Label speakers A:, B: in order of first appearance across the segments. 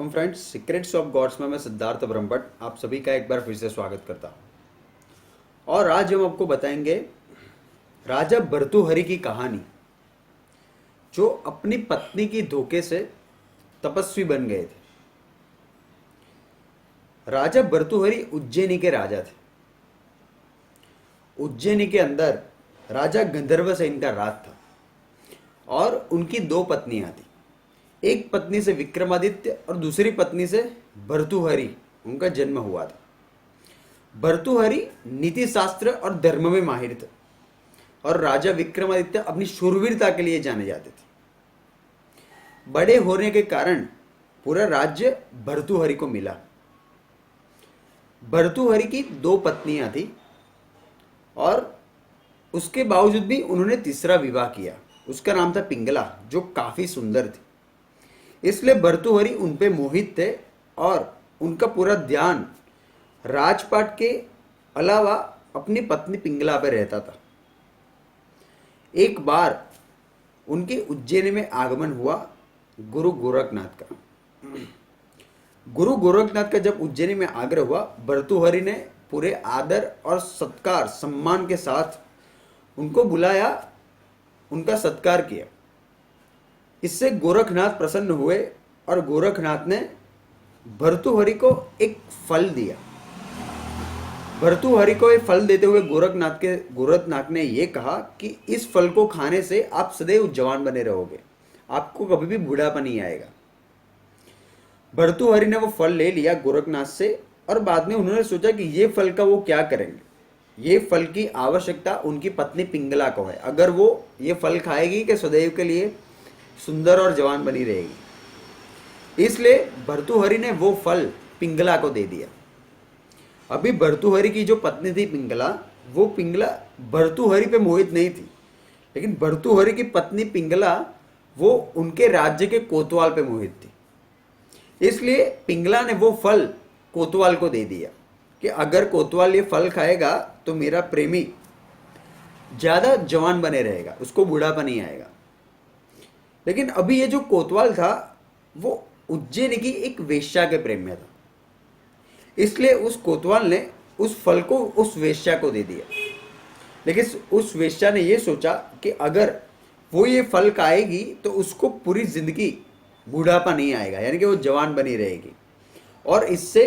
A: Welcome friends, secrets of gods में मैं सिद्धार्थ ब्रह्मभट्ट आप सभी का एक बार फिर से स्वागत करता हूँ। और आज हम आपको बताएंगे राजा भर्तृहरि की कहानी, जो अपनी पत्नी की धोखे से तपस्वी बन गए थे। राजा भर्तृहरि उज्जैनी के राजा थे। उज्जैनी के अंदर राजा गंधर्वसेन का राज था और उनकी दो पत्नियां थी। एक पत्नी से विक्रमादित्य और दूसरी पत्नी से भर्तृहरि उनका जन्म हुआ था। भर्तृहरि नीति शास्त्र और धर्म में माहिर थे और राजा विक्रमादित्य अपनी शूरवीरता के लिए जाने जाते थे। बड़े होने के कारण पूरा राज्य भर्तृहरि को मिला। भर्तृहरि की दो पत्नियां थी और उसके बावजूद भी उन्होंने तीसरा विवाह किया। उसका नाम था पिंगला, जो काफी सुंदर थी। इसलिए भर्तृहरि उन पे मोहित थे और उनका पूरा ध्यान राजपाट के अलावा अपनी पत्नी पिंगला पे रहता था। एक बार उनके उज्जैन में आगमन हुआ गुरु गोरखनाथ का। गुरु गोरखनाथ का जब उज्जैन में आगमन हुआ, भर्तृहरि ने पूरे आदर और सत्कार सम्मान के साथ उनको बुलाया, उनका सत्कार किया। इससे गोरखनाथ प्रसन्न हुए और गोरखनाथ ने भर्तृहरि को एक फल दिया। भर्तृहरि को एक फल देते हुए गोरखनाथ ने यह कहा कि इस फल को खाने से आप सदैव जवान बने रहोगे, आपको कभी भी बूढ़ापन नहीं आएगा। भर्तृहरि ने वो फल ले लिया गोरखनाथ से और बाद में उन्होंने सोचा कि ये फल का वो क्या करेंगे। ये फल की आवश्यकता उनकी पत्नी पिंगला को है। अगर वो ये फल खाएगी कि सदैव के लिए सुंदर और जवान बनी रहेगी। इसलिए भर्तृहरि ने वो फल पिंगला को दे दिया। अभी भर्तृहरि की जो पत्नी थी पिंगला, वो पिंगला भर्तृहरि पे मोहित नहीं थी, लेकिन भर्तृहरि की पत्नी पिंगला वो उनके राज्य के कोतवाल पे मोहित थी। इसलिए पिंगला ने वो फल कोतवाल को दे दिया कि अगर कोतवाल ये फल खाएगा तो मेरा प्रेमी ज्यादा जवान बने रहेगा, उसको बूढ़ापन नहीं आएगा। लेकिन अभी ये जो कोतवाल था वो उज्जैन की एक वेश्या के प्रेम में था। इसलिए उस कोतवाल ने उस फल को उस वेश्या को दे दिया। लेकिन उस वेश्या ने ये सोचा कि अगर वो ये फल खाएगी तो उसको पूरी जिंदगी बूढ़ापा नहीं आएगा, यानी कि वो जवान बनी रहेगी और इससे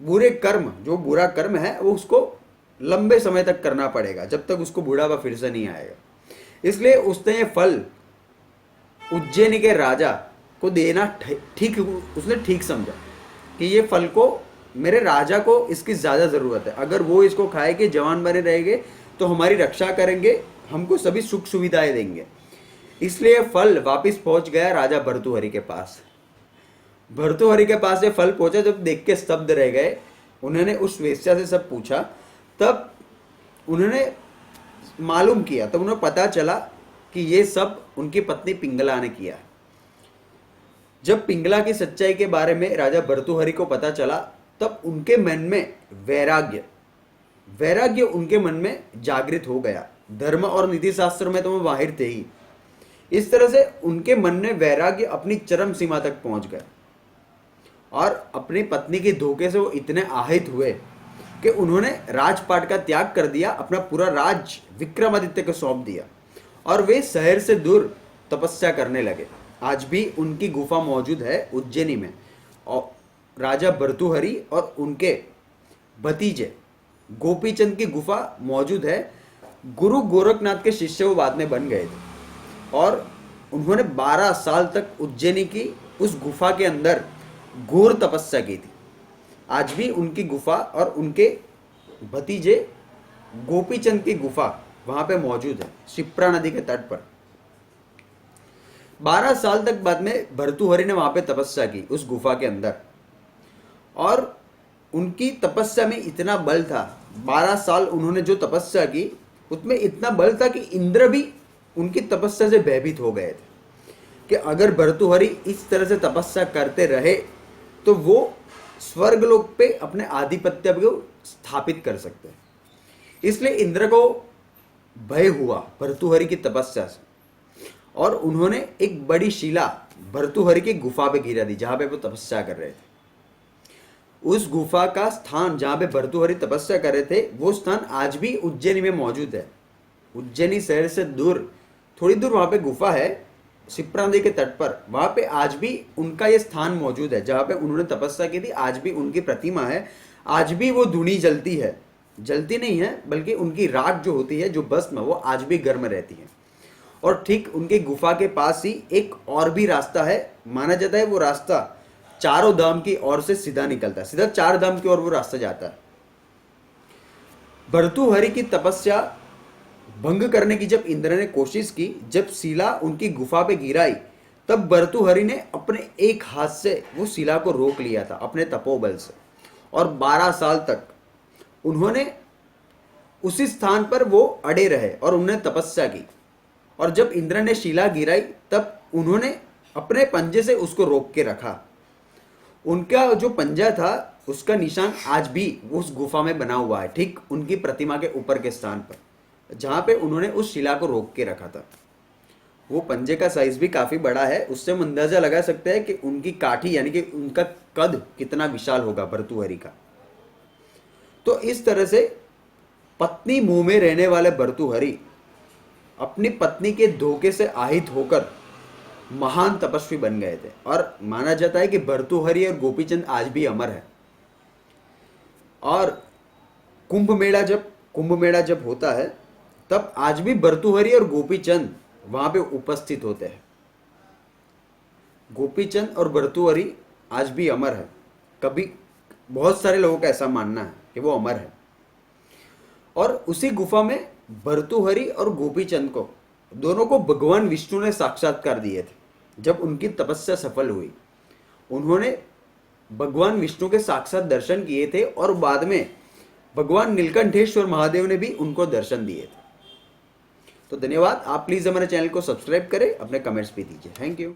A: बुरे कर्म, जो बुरा कर्म है वो उसको लंबे समय तक करना पड़ेगा, जब तक उसको बूढ़ापा फिर से नहीं आएगा। इसलिए उसने ये फल उज्जैन के राजा को देना उसने ठीक समझा कि ये फल को मेरे राजा को इसकी ज़्यादा ज़रूरत है। अगर वो इसको खाएंगे, जवान बने रहेंगे तो हमारी रक्षा करेंगे, हमको सभी सुख सुविधाएं देंगे। इसलिए फल वापस पहुंच गया राजा भर्तृहरि के पास। भर्तृहरि के पास ये फल पहुंचा, जब देख के स्तब्ध रह गए। उन्होंने उस वेश्या से सब पूछा, तब उन्होंने मालूम किया, तब उन्हें पता चला कि ये सब उनकी पत्नी पिंगला ने किया। जब पिंगला की सच्चाई के बारे में राजा भर्तृहरि को पता चला, तब उनके मन में वैराग्य उनके मन में जागृत हो गया। धर्म और नीति शास्त्र में तो वो माहिर थे ही। इस तरह से उनके मन में वैराग्य अपनी चरम सीमा तक पहुंच गया और अपनी पत्नी के धोखे से वो इतने आहित हुए कि उन्होंने राजपाट का त्याग कर दिया, अपना पूरा राज विक्रमादित्य को सौंप दिया और वे शहर से दूर तपस्या करने लगे। आज भी उनकी गुफा मौजूद है उज्जैनी में और राजा भर्तृहरि और उनके भतीजे गोपीचंद की गुफा मौजूद है। गुरु गोरखनाथ के शिष्य वो बाद में बन गए थे और उन्होंने 12 साल तक उज्जैनी की उस गुफा के अंदर घोर तपस्या की थी। आज भी उनकी गुफा और उनके भतीजे गोपीचंद की गुफा वहां पे मौजूद है, शिप्रा नदी के तट पर। 12 साल तक बाद में भर्तृहरि ने वहां पे तपस्या की उस गुफा के अंदर और उनकी तपस्या में इतना बल था। 12 साल उन्होंने जो तपस्या की उसमें इतना बल था कि इंद्र भी उनकी तपस्या से भयभीत हो गए थे कि अगर भर्तृहरि इस तरह से तपस्या करते रहे तो वो स्वर्गलोक पे अपने आधिपत्य को स्थापित कर सकते हैं। इसलिए इंद्र को भय हुआ भर्तृहरि की तपस्या से और उन्होंने एक बड़ी शिला भर्तृहरि की गुफा पे गिरा दी जहां पे वो तपस्या कर रहे थे। उस गुफा का स्थान जहां पे भर्तृहरि तपस्या कर रहे थे, वो स्थान आज भी उज्जैनी में मौजूद है। उज्जैनी शहर से दूर, थोड़ी दूर वहां पे गुफा है, शिप्रा नदी के तट पर। वहां पे आज भी उनका ये स्थान मौजूद है जहां पे उन्होंने तपस्या की थी। आज भी उनकी प्रतिमा है, आज भी वो धूनी जलती है, जलती नहीं है बल्कि उनकी राख जो होती है, जो भस्म, वो आज भी गर्म रहती है। और ठीक उनके गुफा के पास ही एक और भी रास्ता है, माना जाता है वो रास्ता चारों धाम की ओर से सीधा निकलता है, सीधा चार धाम की ओर वो रास्ता जाता है। भर्तृहरि की तपस्या भंग करने की जब इंद्र ने कोशिश की, जब शिला उनकी गुफा पे गिराई, तब भर्तृहरि ने अपने एक हाथ से वो शिला को रोक लिया था अपने तपोबल से, और 12 साल तक उन्होंने उसी स्थान पर वो अड़े रहे और उन्होंने तपस्या की। और जब इंद्र ने शिला गिराई, तब उन्होंने अपने पंजे से उसको रोक के रखा। उनका जो पंजा था, उसका निशान आज भी उस गुफा में बना हुआ है, ठीक उनकी प्रतिमा के ऊपर के स्थान पर जहां पे उन्होंने उस शिला को रोक के रखा था। वो पंजे का साइज भी काफी बड़ा है, उससे हम अंदाजा लगा सकते हैं कि उनकी काठी यानी कि उनका कद कितना विशाल होगा भर्तृहरि का। तो इस तरह से पत्नी मुंह में रहने वाले भर्तृहरि अपनी पत्नी के धोखे से आहित होकर महान तपस्वी बन गए थे। और माना जाता है कि भर्तृहरि और गोपीचंद आज भी अमर है। और कुंभ मेला जब होता है, तब आज भी भर्तृहरि और गोपीचंद वहां पे उपस्थित होते हैं। गोपीचंद और भर्तृहरि आज भी अमर है। कभी बहुत सारे लोगों का ऐसा मानना है कि वो अमर है। और उसी गुफा में भर्तृहरि और गोपीचंद को, दोनों को भगवान विष्णु ने साक्षात्कार दिए थे। जब उनकी तपस्या सफल हुई, उन्होंने भगवान विष्णु के साक्षात दर्शन किए थे और बाद में भगवान नीलकंठेश्वर महादेव ने भी उनको दर्शन दिए थे। तो धन्यवाद। आप प्लीज हमारे चैनल को सब्सक्राइब करें, अपने कमेंट्स भी दीजिए। Thank you.